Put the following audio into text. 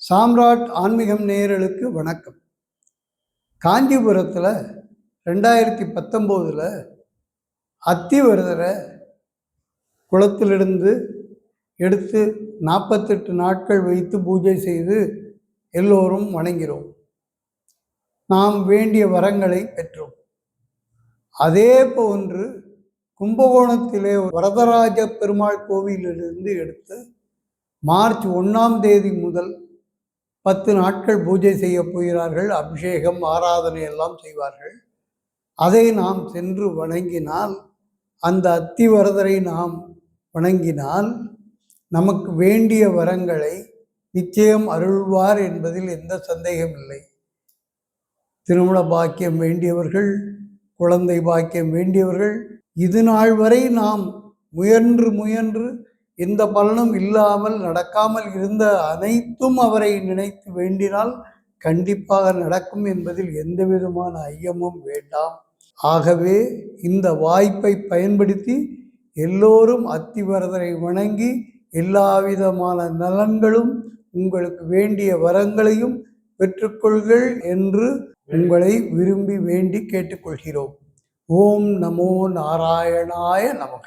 சாம்ராட் ஆன்மீகம் நேயர்களுக்கு வணக்கம். காஞ்சிபுரத்தில் 2019 அத்திவரதரை குளத்திலிருந்து எடுத்து 48 நாட்கள் வைத்து பூஜை செய்து எல்லோரும் வணங்கிறோம். நாம் வேண்டிய வரங்களை பெற்றோம். அதே போன்று கும்பகோணத்திலே வரதராஜ பெருமாள் கோவிலிலிருந்து எடுத்து மார்ச் 1ஆம் தேதி முதல் 10 நாட்கள் பூஜை செய்ய போகிறார்கள். அபிஷேகம் ஆராதனை எல்லாம் செய்வார்கள். அதை நாம் சென்று வணங்கினால், அந்த அத்திவரதரை நாம் வணங்கினால் நமக்கு வேண்டிய வரங்களை நிச்சயம் அருள்வார் என்பதில் எந்த சந்தேகம் இல்லை. திருமண பாக்கியம் வேண்டியவர்கள், குழந்தை பாக்கியம் வேண்டியவர்கள், இது நாள் வரை நாம் முயன்று எந்த பலனும் இல்லாமல் நடக்காமல் இருந்த அனைத்தும் அவரை நினைத்து வேண்டினால் கண்டிப்பாக நடக்கும் என்பதில் எந்த விதமான ஐயமும் வேண்டாம். ஆகவே இந்த வாய்ப்பை பயன்படுத்தி எல்லோரும் அத்திவரதரை வணங்கி எல்லா விதமான நலன்களும், உங்களுக்கு வேண்டிய வரங்களையும் பெற்றுக்கொள்கள் என்று உங்களை விரும்பி வேண்டி கேட்டுக்கொள்கிறோம். ஓம் நமோ நாராயணாய நமக.